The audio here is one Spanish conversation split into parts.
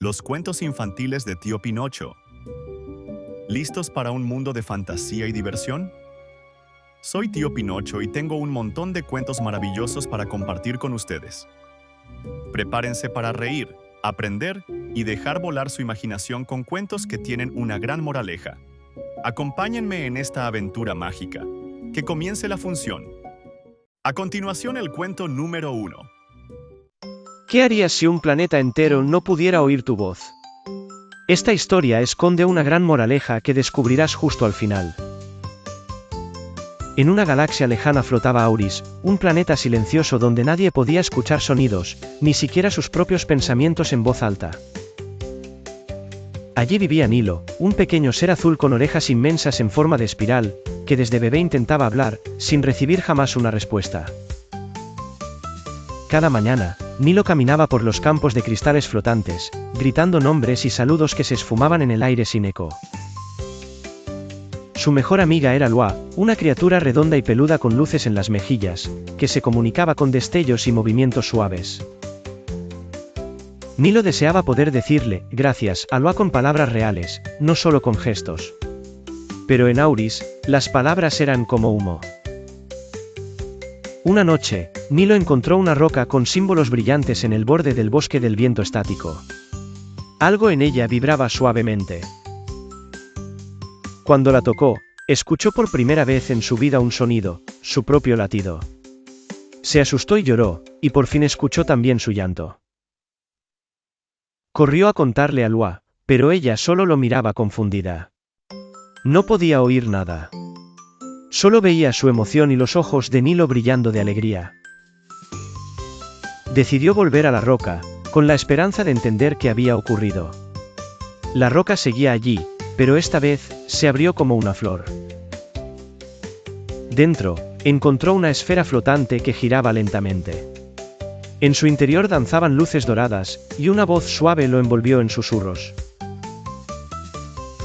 Los cuentos infantiles de Tío Pinocho. ¿Listos para un mundo de fantasía y diversión? Soy Tío Pinocho y tengo un montón de cuentos maravillosos para compartir con ustedes. Prepárense para reír, aprender y dejar volar su imaginación con cuentos que tienen una gran moraleja. Acompáñenme en esta aventura mágica. Que comience la función. A continuación, el cuento número 1. ¿Qué harías si un planeta entero no pudiera oír tu voz? Esta historia esconde una gran moraleja que descubrirás justo al final. En una galaxia lejana flotaba Auris, un planeta silencioso donde nadie podía escuchar sonidos, ni siquiera sus propios pensamientos en voz alta. Allí vivía Nilo, un pequeño ser azul con orejas inmensas en forma de espiral, que desde bebé intentaba hablar, sin recibir jamás una respuesta. Cada mañana, Nilo caminaba por los campos de cristales flotantes, gritando nombres y saludos que se esfumaban en el aire sin eco. Su mejor amiga era Lua, una criatura redonda y peluda con luces en las mejillas, que se comunicaba con destellos y movimientos suaves. Nilo deseaba poder decirle, gracias, a Lua con palabras reales, no solo con gestos. Pero en Auris, las palabras eran como humo. Una noche, Nilo encontró una roca con símbolos brillantes en el borde del bosque del viento estático. Algo en ella vibraba suavemente. Cuando la tocó, escuchó por primera vez en su vida un sonido, su propio latido. Se asustó y lloró, y por fin escuchó también su llanto. Corrió a contarle a Lua, pero ella solo lo miraba confundida. No podía oír nada. Solo veía su emoción y los ojos de Nilo brillando de alegría. Decidió volver a la roca, con la esperanza de entender qué había ocurrido. La roca seguía allí, pero esta vez, se abrió como una flor. Dentro, encontró una esfera flotante que giraba lentamente. En su interior danzaban luces doradas, y una voz suave lo envolvió en susurros.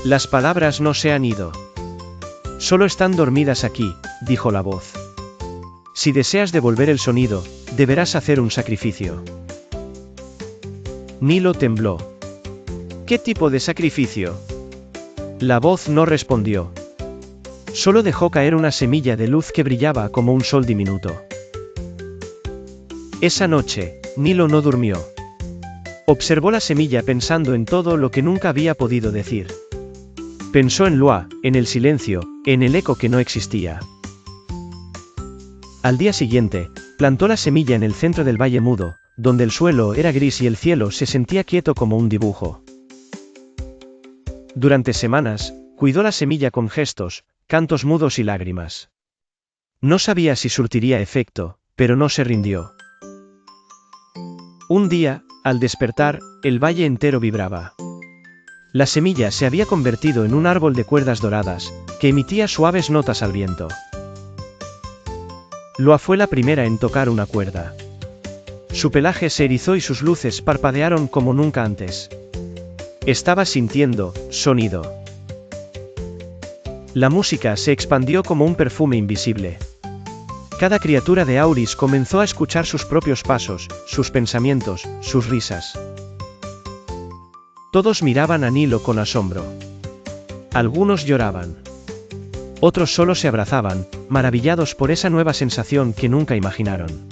Las palabras no se han ido. Solo están dormidas aquí, dijo la voz. Si deseas devolver el sonido, deberás hacer un sacrificio. Nilo tembló. ¿Qué tipo de sacrificio? La voz no respondió. Solo dejó caer una semilla de luz que brillaba como un sol diminuto. Esa noche, Nilo no durmió. Observó la semilla pensando en todo lo que nunca había podido decir. Pensó en Lua, en el silencio, en el eco que no existía. Al día siguiente, plantó la semilla en el centro del valle mudo, donde el suelo era gris y el cielo se sentía quieto como un dibujo. Durante semanas, cuidó la semilla con gestos, cantos mudos y lágrimas. No sabía si surtiría efecto, pero no se rindió. Un día, al despertar, el valle entero vibraba. La semilla se había convertido en un árbol de cuerdas doradas, que emitía suaves notas al viento. Lua fue la primera en tocar una cuerda. Su pelaje se erizó y sus luces parpadearon como nunca antes. Estaba sintiendo sonido. La música se expandió como un perfume invisible. Cada criatura de Auris comenzó a escuchar sus propios pasos, sus pensamientos, sus risas. Todos miraban a Nilo con asombro. Algunos lloraban. Otros solo se abrazaban, maravillados por esa nueva sensación que nunca imaginaron.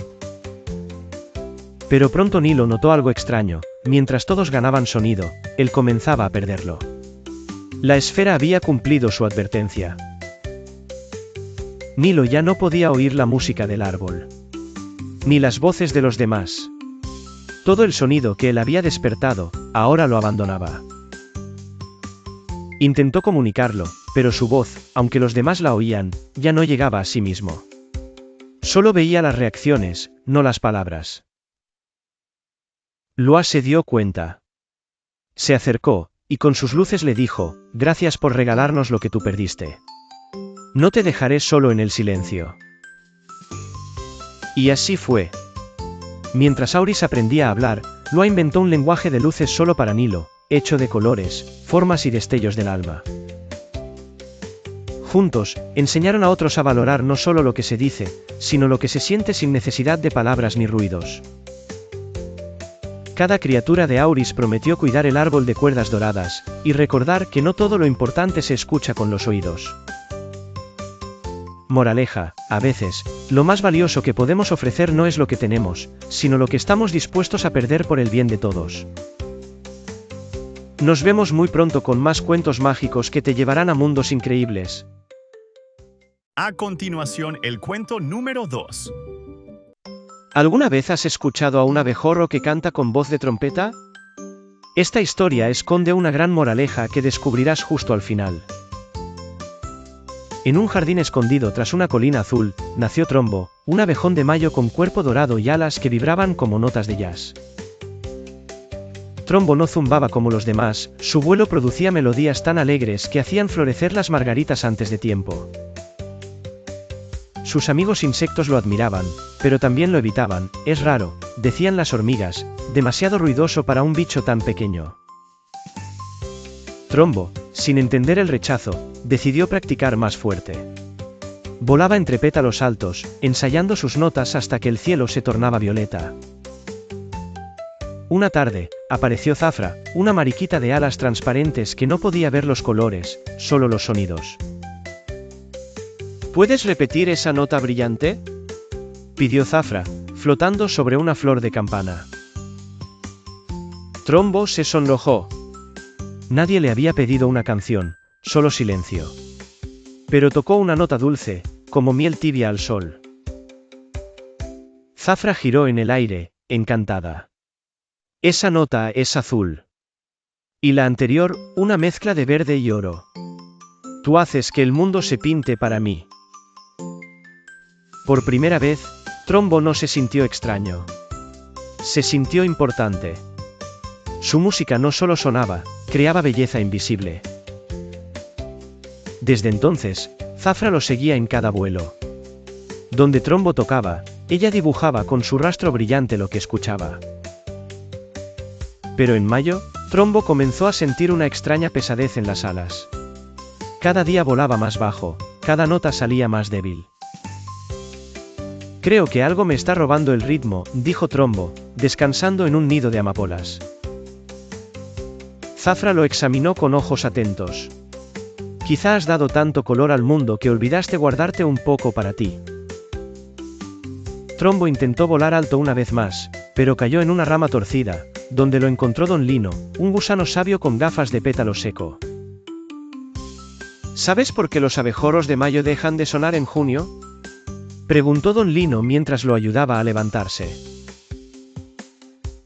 Pero pronto Nilo notó algo extraño. Mientras todos ganaban sonido, él comenzaba a perderlo. La esfera había cumplido su advertencia. Nilo ya no podía oír la música del árbol. Ni las voces de los demás. Todo el sonido que él había despertado, ahora lo abandonaba. Intentó comunicarlo, pero su voz, aunque los demás la oían, ya no llegaba a sí mismo. Solo veía las reacciones, no las palabras. Lua se dio cuenta. Se acercó, y con sus luces le dijo, gracias por regalarnos lo que tú perdiste. No te dejaré solo en el silencio. Y así fue. Mientras Auris aprendía a hablar, Lua inventó un lenguaje de luces solo para Nilo, hecho de colores, formas y destellos del alma. Juntos, enseñaron a otros a valorar no solo lo que se dice, sino lo que se siente sin necesidad de palabras ni ruidos. Cada criatura de Auris prometió cuidar el árbol de cuerdas doradas, y recordar que no todo lo importante se escucha con los oídos. Moraleja, a veces, lo más valioso que podemos ofrecer no es lo que tenemos, sino lo que estamos dispuestos a perder por el bien de todos. Nos vemos muy pronto con más cuentos mágicos que te llevarán a mundos increíbles. A continuación, el cuento número 2. ¿Alguna vez has escuchado a un abejorro que canta con voz de trompeta? Esta historia esconde una gran moraleja que descubrirás justo al final. En un jardín escondido tras una colina azul, nació Trombo, un abejón de mayo con cuerpo dorado y alas que vibraban como notas de jazz. Trombo no zumbaba como los demás, su vuelo producía melodías tan alegres que hacían florecer las margaritas antes de tiempo. Sus amigos insectos lo admiraban, pero también lo evitaban. Es raro, decían las hormigas, demasiado ruidoso para un bicho tan pequeño. Trombo, sin entender el rechazo, decidió practicar más fuerte. Volaba entre pétalos altos, ensayando sus notas hasta que el cielo se tornaba violeta. Una tarde, apareció Zafra, una mariquita de alas transparentes que no podía ver los colores, solo los sonidos. ¿Puedes repetir esa nota brillante?, pidió Zafra, flotando sobre una flor de campana. Trombo se sonrojó. Nadie le había pedido una canción, solo silencio. Pero tocó una nota dulce, como miel tibia al sol. Zafra giró en el aire, encantada. Esa nota es azul. Y la anterior, una mezcla de verde y oro. Tú haces que el mundo se pinte para mí. Por primera vez, Trombo no se sintió extraño. Se sintió importante. Su música no solo sonaba, creaba belleza invisible. Desde entonces, Zafra lo seguía en cada vuelo. Donde Trombo tocaba, ella dibujaba con su rastro brillante lo que escuchaba. Pero en mayo, Trombo comenzó a sentir una extraña pesadez en las alas. Cada día volaba más bajo, cada nota salía más débil. Creo que algo me está robando el ritmo, dijo Trombo, descansando en un nido de amapolas. Zafra lo examinó con ojos atentos. Quizá has dado tanto color al mundo que olvidaste guardarte un poco para ti. Trombo intentó volar alto una vez más, pero cayó en una rama torcida, donde lo encontró Don Lino, un gusano sabio con gafas de pétalo seco. ¿Sabes por qué los abejorros de mayo dejan de sonar en junio?, preguntó Don Lino mientras lo ayudaba a levantarse.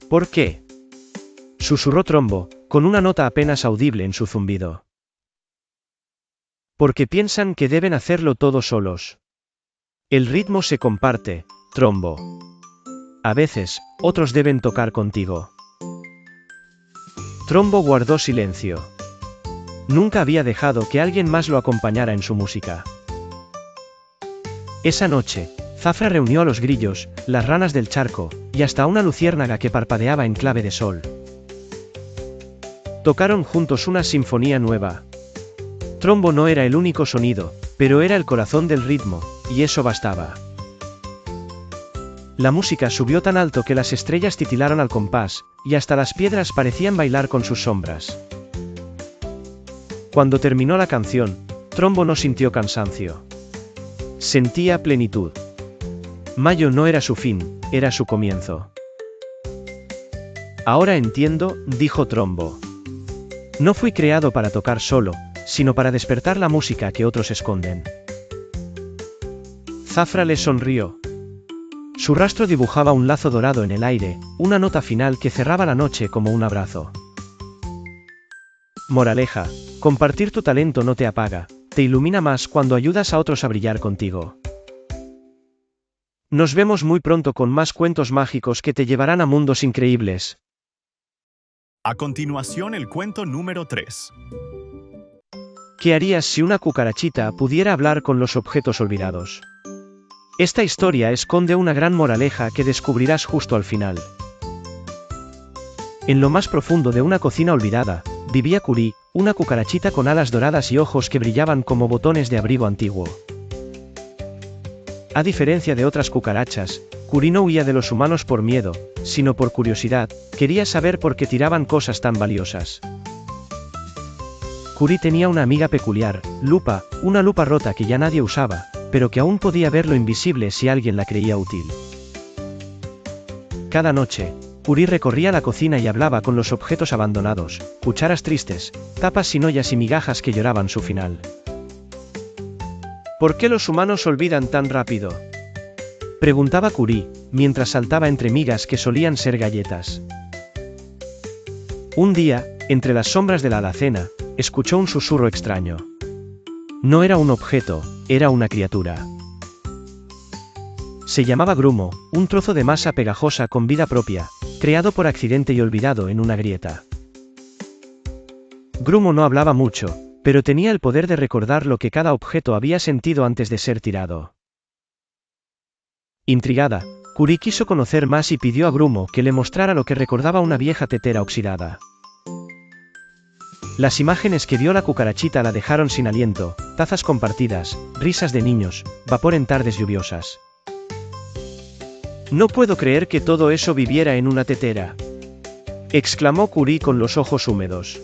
¿Por qué?, susurró Trombo, con una nota apenas audible en su zumbido. Porque piensan que deben hacerlo todos solos. El ritmo se comparte, Trombo. A veces, otros deben tocar contigo. Trombo guardó silencio. Nunca había dejado que alguien más lo acompañara en su música. Esa noche, Zafra reunió a los grillos, las ranas del charco, y hasta una luciérnaga que parpadeaba en clave de sol. Tocaron juntos una sinfonía nueva. Trombo no era el único sonido, pero era el corazón del ritmo, y eso bastaba. La música subió tan alto que las estrellas titilaron al compás, y hasta las piedras parecían bailar con sus sombras. Cuando terminó la canción, Trombo no sintió cansancio. Sentía plenitud. Mayo no era su fin, era su comienzo. Ahora entiendo, dijo Trombo. No fui creado para tocar solo, sino para despertar la música que otros esconden. Zafra le sonrió. Su rastro dibujaba un lazo dorado en el aire, una nota final que cerraba la noche como un abrazo. Moraleja: compartir tu talento no te apaga, te ilumina más cuando ayudas a otros a brillar contigo. Nos vemos muy pronto con más cuentos mágicos que te llevarán a mundos increíbles. A continuación, el cuento número 3. ¿Qué harías si una cucarachita pudiera hablar con los objetos olvidados? Esta historia esconde una gran moraleja que descubrirás justo al final. En lo más profundo de una cocina olvidada, vivía Curie, una cucarachita con alas doradas y ojos que brillaban como botones de abrigo antiguo. A diferencia de otras cucarachas, Curie no huía de los humanos por miedo, sino por curiosidad, quería saber por qué tiraban cosas tan valiosas. Curie tenía una amiga peculiar, Lupa, una lupa rota que ya nadie usaba, pero que aún podía ver lo invisible si alguien la creía útil. Cada noche, Curie recorría la cocina y hablaba con los objetos abandonados, cucharas tristes, tapas sin ollas y migajas que lloraban su final. ¿Por qué los humanos olvidan tan rápido?, preguntaba Curie, mientras saltaba entre migas que solían ser galletas. Un día, entre las sombras de la alacena, escuchó un susurro extraño. No era un objeto, era una criatura. Se llamaba grumo, un trozo de masa pegajosa con vida propia, creado por accidente y olvidado en una grieta. Grumo no hablaba mucho, pero tenía el poder de recordar lo que cada objeto había sentido antes de ser tirado. Intrigada, Curie quiso conocer más y pidió a Grumo que le mostrara lo que recordaba una vieja tetera oxidada. Las imágenes que vio la cucarachita la dejaron sin aliento: tazas compartidas, risas de niños, vapor en tardes lluviosas. «No puedo creer que todo eso viviera en una tetera», exclamó Curie con los ojos húmedos.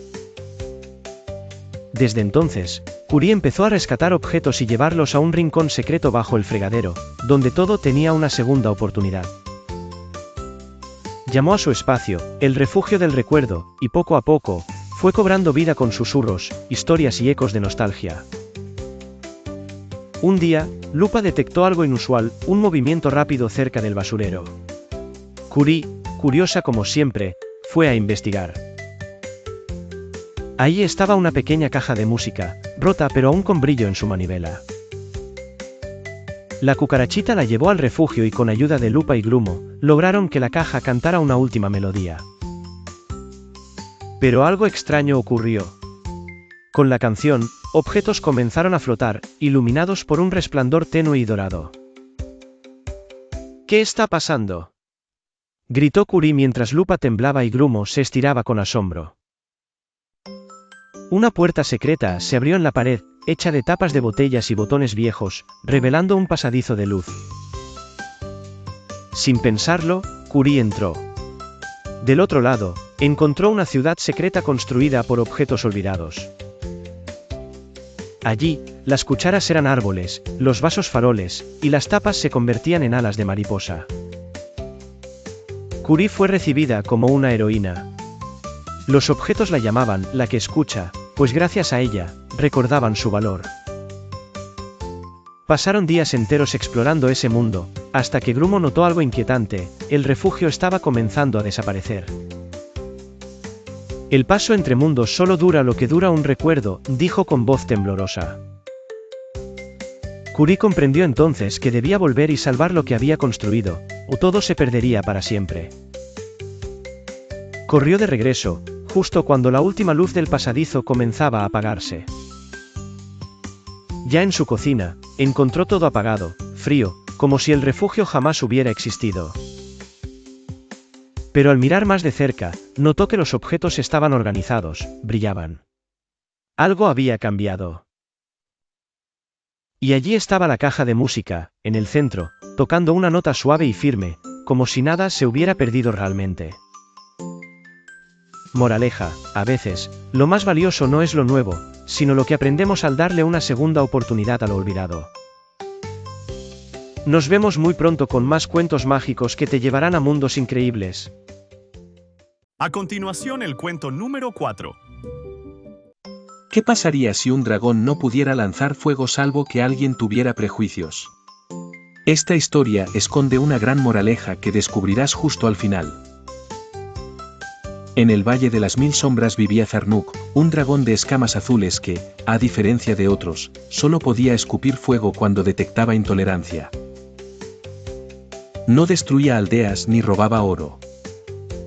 Desde entonces, Curie empezó a rescatar objetos y llevarlos a un rincón secreto bajo el fregadero, donde todo tenía una segunda oportunidad. Llamó a su espacio, el refugio del recuerdo, y poco a poco, fue cobrando vida con susurros, historias y ecos de nostalgia. Un día, Lupa detectó algo inusual, un movimiento rápido cerca del basurero. Curie, curiosa como siempre, fue a investigar. Allí estaba una pequeña caja de música, rota pero aún con brillo en su manivela. La cucarachita la llevó al refugio y con ayuda de Lupa y Grumo, lograron que la caja cantara una última melodía. Pero algo extraño ocurrió. Con la canción, objetos comenzaron a flotar, iluminados por un resplandor tenue y dorado. ¿Qué está pasando?, gritó Curie mientras Lupa temblaba y Grumo se estiraba con asombro. Una puerta secreta se abrió en la pared, hecha de tapas de botellas y botones viejos, revelando un pasadizo de luz. Sin pensarlo, Curie entró. Del otro lado, encontró una ciudad secreta construida por objetos olvidados. Allí, las cucharas eran árboles, los vasos faroles, y las tapas se convertían en alas de mariposa. Curie fue recibida como una heroína. Los objetos la llamaban la que escucha, pues gracias a ella, recordaban su valor. Pasaron días enteros explorando ese mundo, hasta que Grumo notó algo inquietante: el refugio estaba comenzando a desaparecer. El paso entre mundos solo dura lo que dura un recuerdo, dijo con voz temblorosa. Curie comprendió entonces que debía volver y salvar lo que había construido, o todo se perdería para siempre. Corrió de regreso, justo cuando la última luz del pasadizo comenzaba a apagarse. Ya en su cocina, encontró todo apagado, frío, como si el refugio jamás hubiera existido. Pero al mirar más de cerca, notó que los objetos estaban organizados, brillaban. Algo había cambiado. Y allí estaba la caja de música, en el centro, tocando una nota suave y firme, como si nada se hubiera perdido realmente. Moraleja: a veces, lo más valioso no es lo nuevo, sino lo que aprendemos al darle una segunda oportunidad a lo olvidado. Nos vemos muy pronto con más cuentos mágicos que te llevarán a mundos increíbles. A continuación, el cuento número 4. ¿Qué pasaría si un dragón no pudiera lanzar fuego salvo que alguien tuviera prejuicios? Esta historia esconde una gran moraleja que descubrirás justo al final. En el Valle de las Mil Sombras vivía Zarnuk, un dragón de escamas azules que, a diferencia de otros, solo podía escupir fuego cuando detectaba intolerancia. No destruía aldeas ni robaba oro.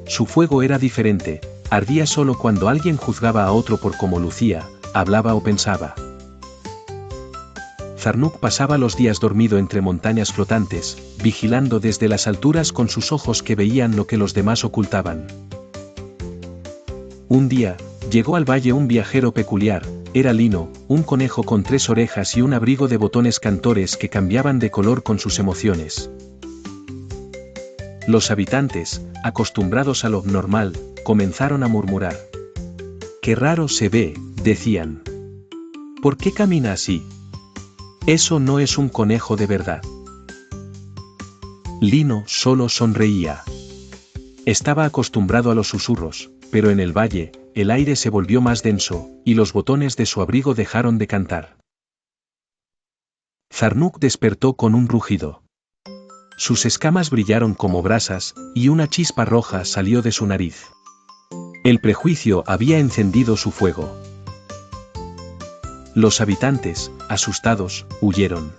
Su fuego era diferente, ardía solo cuando alguien juzgaba a otro por cómo lucía, hablaba o pensaba. Zarnuk pasaba los días dormido entre montañas flotantes, vigilando desde las alturas con sus ojos que veían lo que los demás ocultaban. Un día, llegó al valle un viajero peculiar, era Lino, un conejo con 3 orejas y un abrigo de botones cantores que cambiaban de color con sus emociones. Los habitantes, acostumbrados a lo normal, comenzaron a murmurar. «Qué raro se ve», decían. «¿Por qué camina así? Eso no es un conejo de verdad». Lino solo sonreía. Estaba acostumbrado a los susurros, pero en el valle, el aire se volvió más denso, y los botones de su abrigo dejaron de cantar. Zarnuk despertó con un rugido. Sus escamas brillaron como brasas, y una chispa roja salió de su nariz. El prejuicio había encendido su fuego. Los habitantes, asustados, huyeron.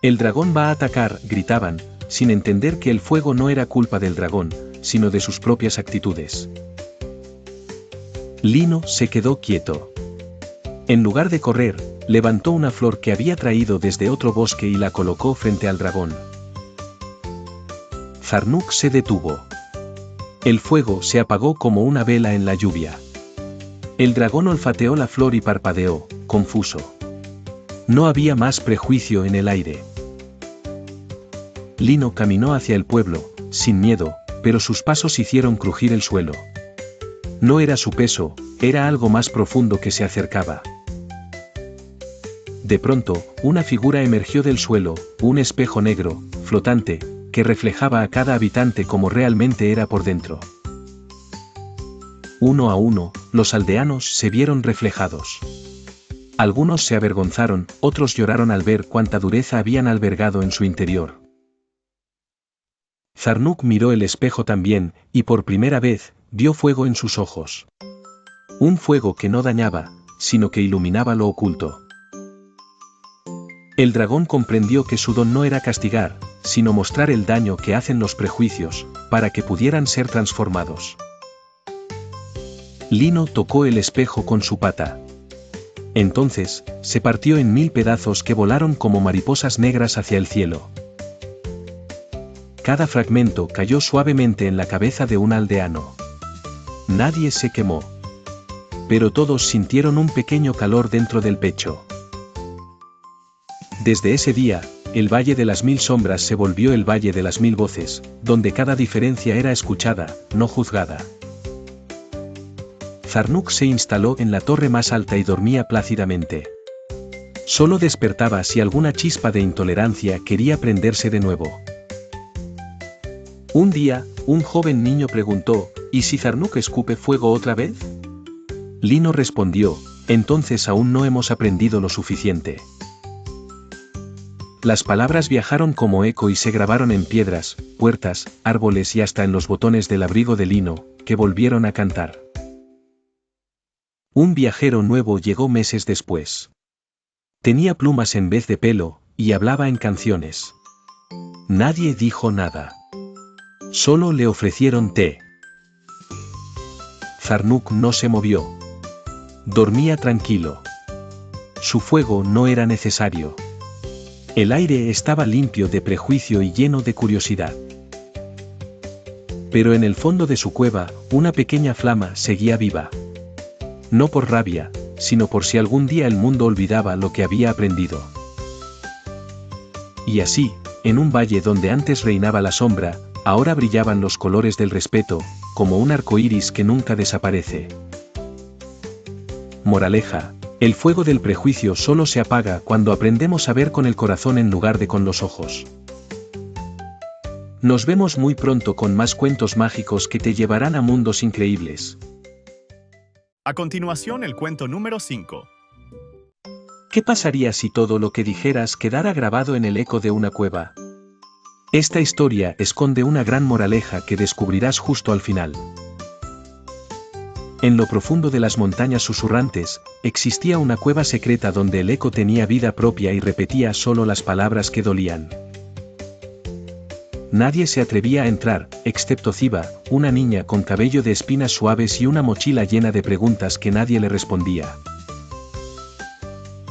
«El dragón va a atacar», gritaban, sin entender que el fuego no era culpa del dragón, sino de sus propias actitudes. Lino se quedó quieto. En lugar de correr, levantó una flor que había traído desde otro bosque y la colocó frente al dragón. Zarnuk se detuvo. El fuego se apagó como una vela en la lluvia. El dragón olfateó la flor y parpadeó, confuso. No había más prejuicio en el aire. Lino caminó hacia el pueblo, sin miedo, pero sus pasos hicieron crujir el suelo. No era su peso, era algo más profundo que se acercaba. De pronto, una figura emergió del suelo, un espejo negro, flotante, que reflejaba a cada habitante como realmente era por dentro. Uno a uno, los aldeanos se vieron reflejados. Algunos se avergonzaron, otros lloraron al ver cuánta dureza habían albergado en su interior. Zarnuk miró el espejo también, y por primera vez, vio fuego en sus ojos. Un fuego que no dañaba, sino que iluminaba lo oculto. El dragón comprendió que su don no era castigar, sino mostrar el daño que hacen los prejuicios, para que pudieran ser transformados. Lino tocó el espejo con su pata. Entonces, se partió en 1000 pedazos que volaron como mariposas negras hacia el cielo. Cada fragmento cayó suavemente en la cabeza de un aldeano. Nadie se quemó. Pero todos sintieron un pequeño calor dentro del pecho. Desde ese día, el Valle de las 1000 Sombras se volvió el Valle de las 1000 Voces, donde cada diferencia era escuchada, no juzgada. Zarnuk se instaló en la torre más alta y dormía plácidamente. Solo despertaba si alguna chispa de intolerancia quería prenderse de nuevo. Un día, un joven niño preguntó, ¿y si Zarnuk escupe fuego otra vez? Lino respondió, entonces aún no hemos aprendido lo suficiente. Las palabras viajaron como eco y se grabaron en piedras, puertas, árboles y hasta en los botones del abrigo de Lino, que volvieron a cantar. Un viajero nuevo llegó meses después. Tenía plumas en vez de pelo, y hablaba en canciones. Nadie dijo nada. Solo le ofrecieron té. Zarnuk no se movió. Dormía tranquilo. Su fuego no era necesario. El aire estaba limpio de prejuicio y lleno de curiosidad. Pero en el fondo de su cueva, una pequeña flama seguía viva. No por rabia, sino por si algún día el mundo olvidaba lo que había aprendido. Y así, en un valle donde antes reinaba la sombra, ahora brillaban los colores del respeto, como un arco iris que nunca desaparece. Moraleja: el fuego del prejuicio solo se apaga cuando aprendemos a ver con el corazón en lugar de con los ojos. Nos vemos muy pronto con más cuentos mágicos que te llevarán a mundos increíbles. A continuación, el cuento número 5. ¿Qué pasaría si todo lo que dijeras quedara grabado en el eco de una cueva? Esta historia esconde una gran moraleja que descubrirás justo al final. En lo profundo de las montañas susurrantes, existía una cueva secreta donde el eco tenía vida propia y repetía solo las palabras que dolían. Nadie se atrevía a entrar, excepto Ziba, una niña con cabello de espinas suaves y una mochila llena de preguntas que nadie le respondía.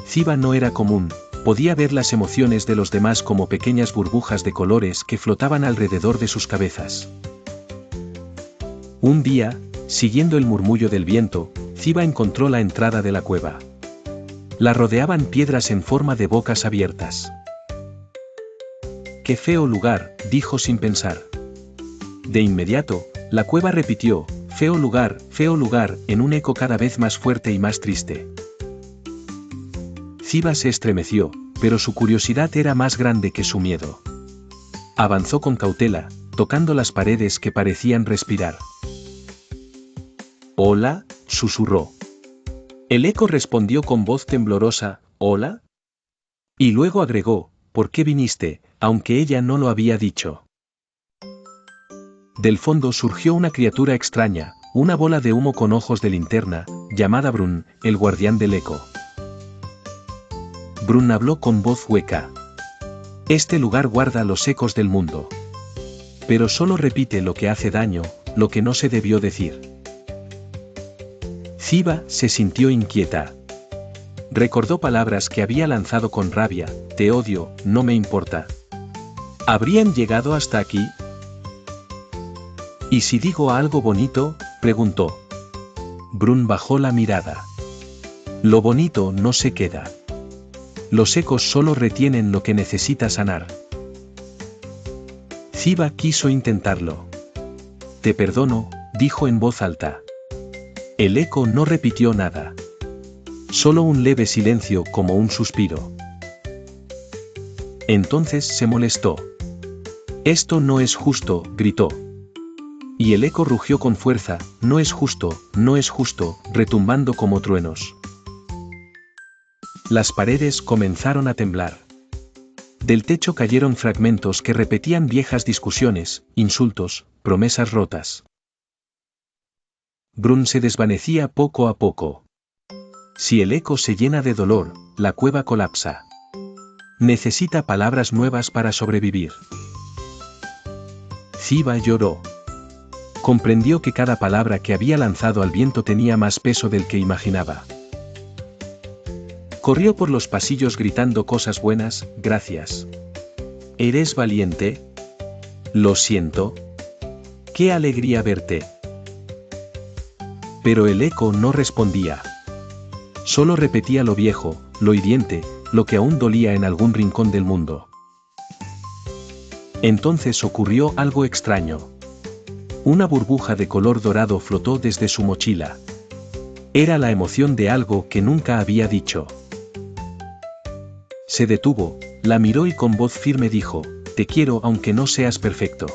Ziba no era común, podía ver las emociones de los demás como pequeñas burbujas de colores que flotaban alrededor de sus cabezas. Un día, siguiendo el murmullo del viento, Ziba encontró la entrada de la cueva. La rodeaban piedras en forma de bocas abiertas. «Qué feo lugar», dijo sin pensar. De inmediato, la cueva repitió, feo lugar», en un eco cada vez más fuerte y más triste. Ziba se estremeció, pero su curiosidad era más grande que su miedo. Avanzó con cautela, tocando las paredes que parecían respirar. «Hola», susurró. El eco respondió con voz temblorosa, «¿Hola?» Y luego agregó, «¿Por qué viniste?», aunque ella no lo había dicho. Del fondo surgió una criatura extraña, una bola de humo con ojos de linterna, llamada Brun, el guardián del eco. Brun habló con voz hueca. «Este lugar guarda los ecos del mundo. Pero solo repite lo que hace daño, lo que no se debió decir». Ziba se sintió inquieta. Recordó palabras que había lanzado con rabia, «Te odio, no me importa». ¿Habrían llegado hasta aquí? «¿Y si digo algo bonito?», preguntó. Brun bajó la mirada. «Lo bonito no se queda. Los ecos solo retienen lo que necesita sanar». Ziba quiso intentarlo. «Te perdono», dijo en voz alta. El eco no repitió nada. Solo un leve silencio como un suspiro. Entonces se molestó. «Esto no es justo», gritó. Y el eco rugió con fuerza, «No es justo, no es justo», retumbando como truenos. Las paredes comenzaron a temblar. Del techo cayeron fragmentos que repetían viejas discusiones, insultos, promesas rotas. Brun se desvanecía poco a poco. Si el eco se llena de dolor, la cueva colapsa. Necesita palabras nuevas para sobrevivir. Ziba lloró. Comprendió que cada palabra que había lanzado al viento tenía más peso del que imaginaba. Corrió por los pasillos gritando cosas buenas, «Gracias. ¿Eres valiente? Lo siento. ¡Qué alegría verte!». Pero el eco no respondía. Solo repetía lo viejo, lo hiriente, lo que aún dolía en algún rincón del mundo. Entonces ocurrió algo extraño. Una burbuja de color dorado flotó desde su mochila. Era la emoción de algo que nunca había dicho. Se detuvo, la miró y con voz firme dijo, «Te quiero aunque no seas perfecto».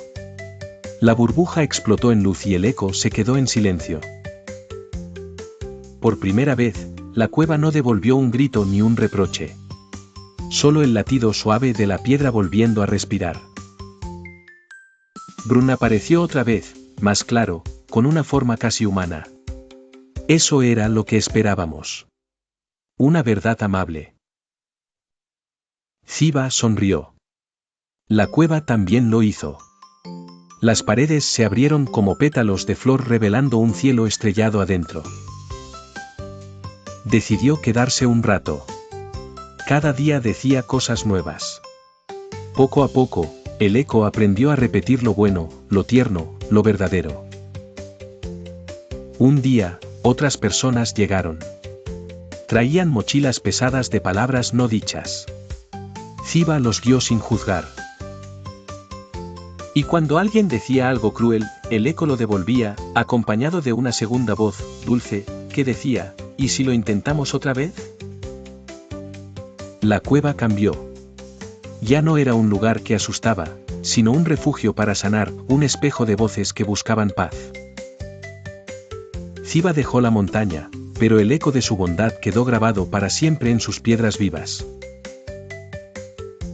La burbuja explotó en luz y el eco se quedó en silencio. Por primera vez, la cueva no devolvió un grito ni un reproche. Solo el latido suave de la piedra volviendo a respirar. Brun apareció otra vez, más claro, con una forma casi humana. Eso era lo que esperábamos. Una verdad amable. Ziba sonrió. La cueva también lo hizo. Las paredes se abrieron como pétalos de flor revelando un cielo estrellado adentro. Decidió quedarse un rato. Cada día decía cosas nuevas. Poco a poco, el eco aprendió a repetir lo bueno, lo tierno, lo verdadero. Un día, otras personas llegaron. Traían mochilas pesadas de palabras no dichas. Ziba los guió sin juzgar. Y cuando alguien decía algo cruel, el eco lo devolvía, acompañado de una segunda voz, dulce, que decía, ¿y si lo intentamos otra vez? La cueva cambió. Ya no era un lugar que asustaba, sino un refugio para sanar, un espejo de voces que buscaban paz. Ziba dejó la montaña, pero el eco de su bondad quedó grabado para siempre en sus piedras vivas.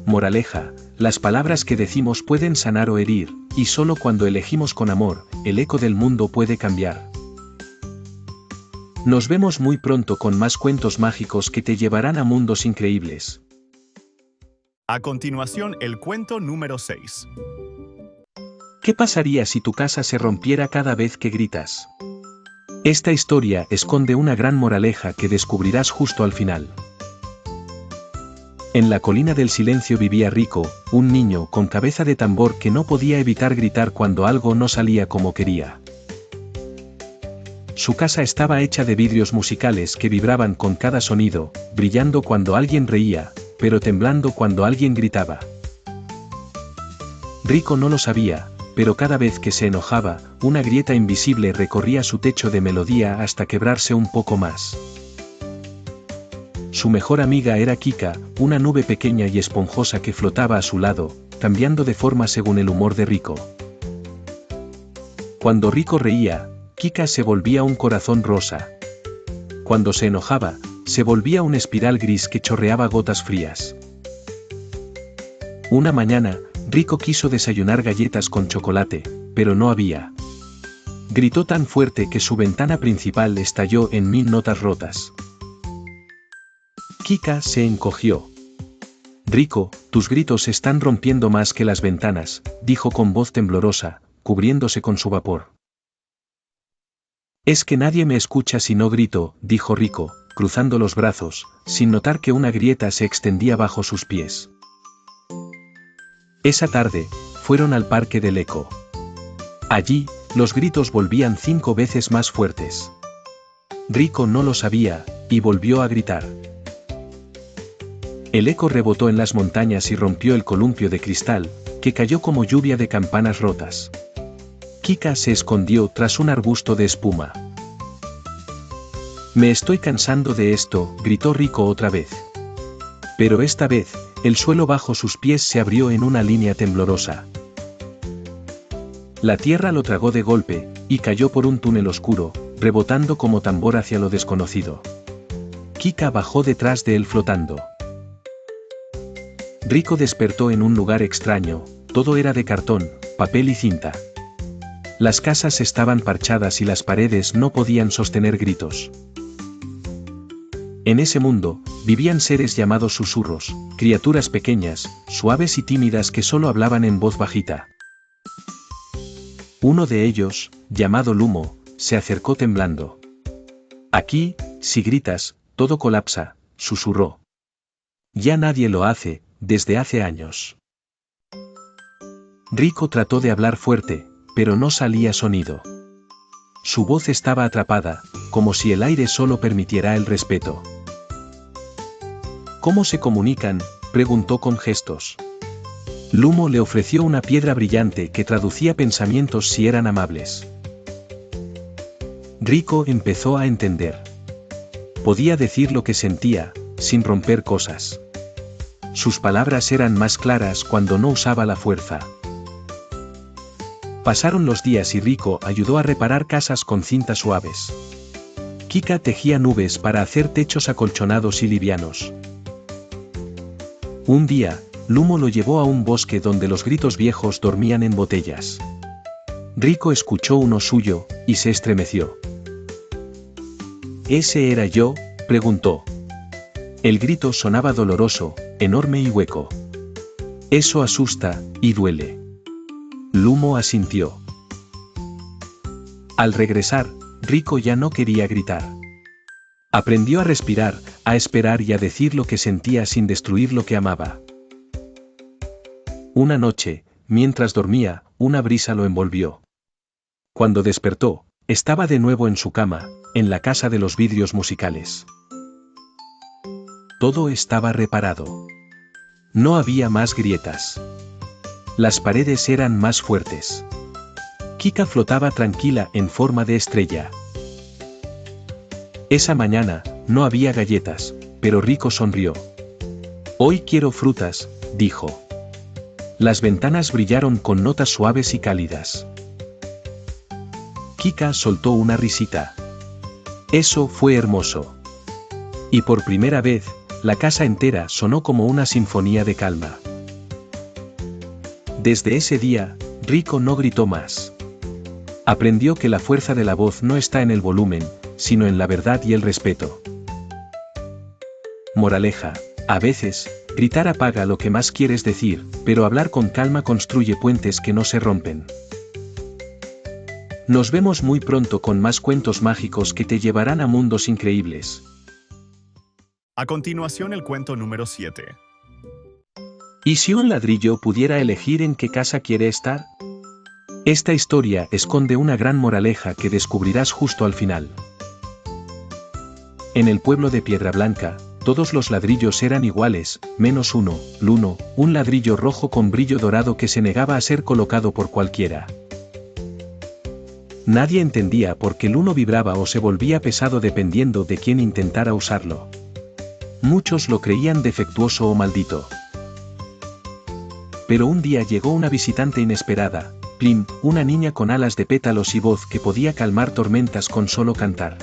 Moraleja, las palabras que decimos pueden sanar o herir, y solo cuando elegimos con amor, el eco del mundo puede cambiar. Nos vemos muy pronto con más cuentos mágicos que te llevarán a mundos increíbles. A continuación, el cuento número 6. ¿Qué pasaría si tu casa se rompiera cada vez que gritas? Esta historia esconde una gran moraleja que descubrirás justo al final. En la colina del silencio vivía Rico, un niño con cabeza de tambor que no podía evitar gritar cuando algo no salía como quería. Su casa estaba hecha de vidrios musicales que vibraban con cada sonido, brillando cuando alguien reía, pero temblando cuando alguien gritaba. Rico no lo sabía, pero cada vez que se enojaba, una grieta invisible recorría su techo de melodía hasta quebrarse un poco más. Su mejor amiga era Kika, una nube pequeña y esponjosa que flotaba a su lado, cambiando de forma según el humor de Rico. Cuando Rico reía, Kika se volvía un corazón rosa. Cuando se enojaba, se volvía una espiral gris que chorreaba gotas frías. Una mañana, Rico quiso desayunar galletas con chocolate, pero no había. Gritó tan fuerte que su ventana principal estalló en 1000 notas rotas. Kika se encogió. Rico, tus gritos están rompiendo más que las ventanas, dijo con voz temblorosa, cubriéndose con su vapor. Es que nadie me escucha si no grito, dijo Rico, cruzando los brazos, sin notar que una grieta se extendía bajo sus pies. Esa tarde, fueron al parque del eco. Allí, los gritos volvían 5 veces más fuertes. Rico no lo sabía, y volvió a gritar. El eco rebotó en las montañas y rompió el columpio de cristal, que cayó como lluvia de campanas rotas. Kika se escondió tras un arbusto de espuma. Me estoy cansando de esto, gritó Rico otra vez. Pero esta vez, el suelo bajo sus pies se abrió en una línea temblorosa. La tierra lo tragó de golpe, y cayó por un túnel oscuro, rebotando como tambor hacia lo desconocido. Kika bajó detrás de él flotando. Rico despertó en un lugar extraño, todo era de cartón, papel y cinta. Las casas estaban parchadas y las paredes no podían sostener gritos. En ese mundo, vivían seres llamados susurros, criaturas pequeñas, suaves y tímidas que solo hablaban en voz bajita. Uno de ellos, llamado Lumo, se acercó temblando. Aquí, si gritas, todo colapsa, susurró. Ya nadie lo hace, desde hace años. Rico trató de hablar fuerte, pero no salía sonido. Su voz estaba atrapada, como si el aire solo permitiera el respeto. ¿Cómo se comunican?, preguntó con gestos. Lumo le ofreció una piedra brillante que traducía pensamientos si eran amables. Rico empezó a entender. Podía decir lo que sentía, sin romper cosas. Sus palabras eran más claras cuando no usaba la fuerza. Pasaron los días y Rico ayudó a reparar casas con cintas suaves. Kika tejía nubes para hacer techos acolchonados y livianos. Un día, Lumo lo llevó a un bosque donde los gritos viejos dormían en botellas. Rico escuchó uno suyo, y se estremeció. ¿Ese era yo?, preguntó. El grito sonaba doloroso, enorme y hueco. Eso asusta, y duele. Lumo asintió. Al regresar, Rico ya no quería gritar. Aprendió a respirar, a esperar y a decir lo que sentía sin destruir lo que amaba. Una noche, mientras dormía, una brisa lo envolvió. Cuando despertó, estaba de nuevo en su cama, en la casa de los vidrios musicales. Todo estaba reparado. No había más grietas. Las paredes eran más fuertes. Kika flotaba tranquila en forma de estrella. Esa mañana, no había galletas, pero Rico sonrió. Hoy quiero frutas, dijo. Las ventanas brillaron con notas suaves y cálidas. Kika soltó una risita. Eso fue hermoso. Y por primera vez, la casa entera sonó como una sinfonía de calma. Desde ese día, Rico no gritó más. Aprendió que la fuerza de la voz no está en el volumen, sino en la verdad y el respeto. Moraleja: a veces, gritar apaga lo que más quieres decir, pero hablar con calma construye puentes que no se rompen. Nos vemos muy pronto con más cuentos mágicos que te llevarán a mundos increíbles. A continuación el cuento número 7. ¿Y si un ladrillo pudiera elegir en qué casa quiere estar? Esta historia esconde una gran moraleja que descubrirás justo al final. En el pueblo de Piedra Blanca, todos los ladrillos eran iguales, menos uno, Luno, un ladrillo rojo con brillo dorado que se negaba a ser colocado por cualquiera. Nadie entendía por qué Luno vibraba o se volvía pesado dependiendo de quién intentara usarlo. Muchos lo creían defectuoso o maldito. Pero un día llegó una visitante inesperada, Plim, una niña con alas de pétalos y voz que podía calmar tormentas con solo cantar.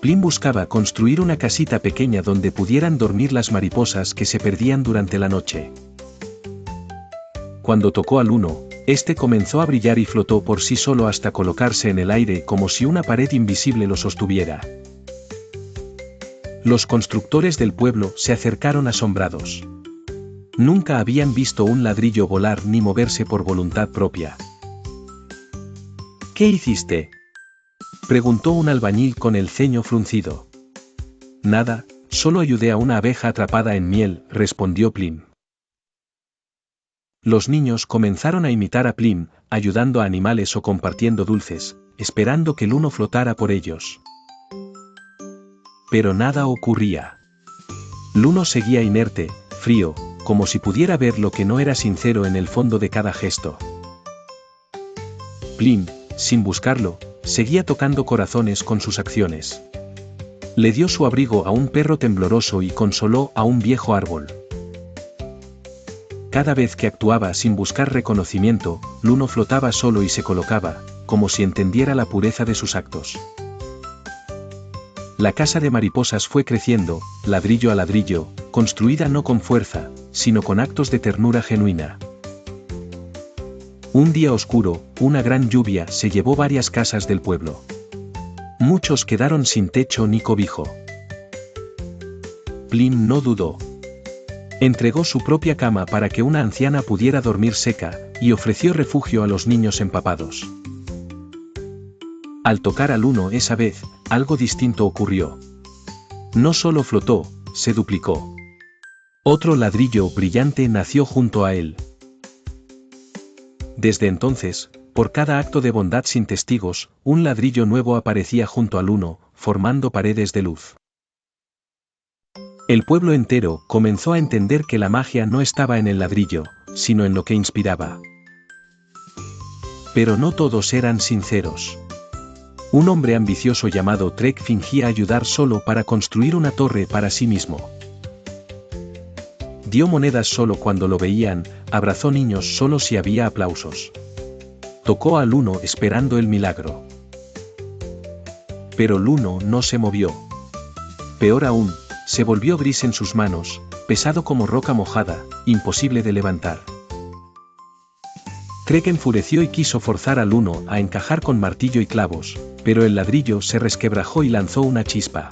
Plim buscaba construir una casita pequeña donde pudieran dormir las mariposas que se perdían durante la noche. Cuando tocó a Luno, este comenzó a brillar y flotó por sí solo hasta colocarse en el aire como si una pared invisible lo sostuviera. Los constructores del pueblo se acercaron asombrados. Nunca habían visto un ladrillo volar ni moverse por voluntad propia. ¿Qué hiciste?, preguntó un albañil con el ceño fruncido. Nada, solo ayudé a una abeja atrapada en miel, respondió Plim. Los niños comenzaron a imitar a Plim, ayudando a animales o compartiendo dulces, esperando que Luno flotara por ellos. Pero nada ocurría. Luno seguía inerte, frío, como si pudiera ver lo que no era sincero en el fondo de cada gesto. Plim, sin buscarlo, seguía tocando corazones con sus acciones. Le dio su abrigo a un perro tembloroso y consoló a un viejo árbol. Cada vez que actuaba sin buscar reconocimiento, Luno flotaba solo y se colocaba, como si entendiera la pureza de sus actos. La casa de mariposas fue creciendo, ladrillo a ladrillo, construida no con fuerza, sino con actos de ternura genuina. Un día oscuro, una gran lluvia se llevó varias casas del pueblo. Muchos quedaron sin techo ni cobijo. Plim no dudó. Entregó su propia cama para que una anciana pudiera dormir seca, y ofreció refugio a los niños empapados. Al tocar a Luno esa vez, algo distinto ocurrió. No solo flotó, se duplicó. Otro ladrillo brillante nació junto a él. Desde entonces, por cada acto de bondad sin testigos, un ladrillo nuevo aparecía junto a Luno, formando paredes de luz. El pueblo entero comenzó a entender que la magia no estaba en el ladrillo, sino en lo que inspiraba. Pero no todos eran sinceros. Un hombre ambicioso llamado Trek fingía ayudar solo para construir una torre para sí mismo. Dio monedas solo cuando lo veían, abrazó niños solo si había aplausos. Tocó a Luno esperando el milagro. Pero Luno no se movió. Peor aún, se volvió gris en sus manos, pesado como roca mojada, imposible de levantar. Trek enfureció y quiso forzar a Luno a encajar con martillo y clavos, pero el ladrillo se resquebrajó y lanzó una chispa.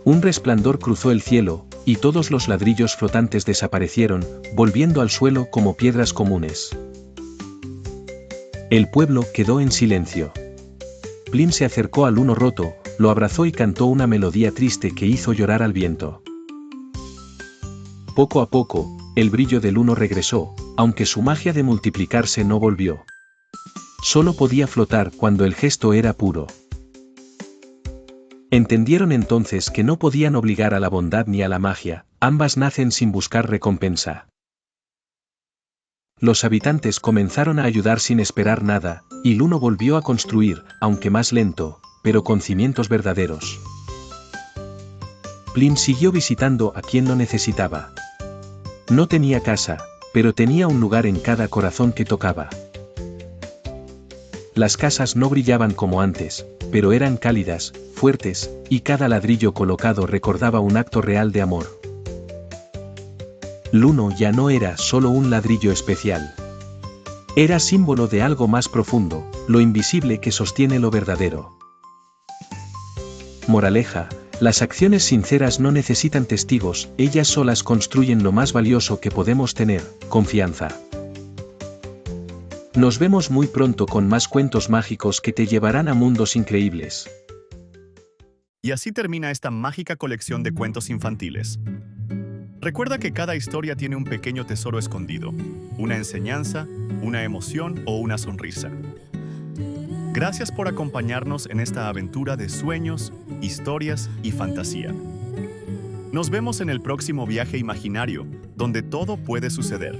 Un resplandor cruzó el cielo, y todos los ladrillos flotantes desaparecieron, volviendo al suelo como piedras comunes. El pueblo quedó en silencio. Plim se acercó al Luno roto, lo abrazó y cantó una melodía triste que hizo llorar al viento. Poco a poco, el brillo del Luno regresó, aunque su magia de multiplicarse no volvió. Solo podía flotar cuando el gesto era puro. Entendieron entonces que no podían obligar a la bondad ni a la magia, ambas nacen sin buscar recompensa. Los habitantes comenzaron a ayudar sin esperar nada, y Luno volvió a construir, aunque más lento, pero con cimientos verdaderos. Plim siguió visitando a quien lo necesitaba. No tenía casa, pero tenía un lugar en cada corazón que tocaba. Las casas no brillaban como antes, pero eran cálidas, fuertes, y cada ladrillo colocado recordaba un acto real de amor. Luno ya no era solo un ladrillo especial. Era símbolo de algo más profundo, lo invisible que sostiene lo verdadero. Moraleja: las acciones sinceras no necesitan testigos, ellas solas construyen lo más valioso que podemos tener, confianza. Nos vemos muy pronto con más cuentos mágicos que te llevarán a mundos increíbles. Y así termina esta mágica colección de cuentos infantiles. Recuerda que cada historia tiene un pequeño tesoro escondido, una enseñanza, una emoción o una sonrisa. Gracias por acompañarnos en esta aventura de sueños, historias y fantasía. Nos vemos en el próximo viaje imaginario, donde todo puede suceder.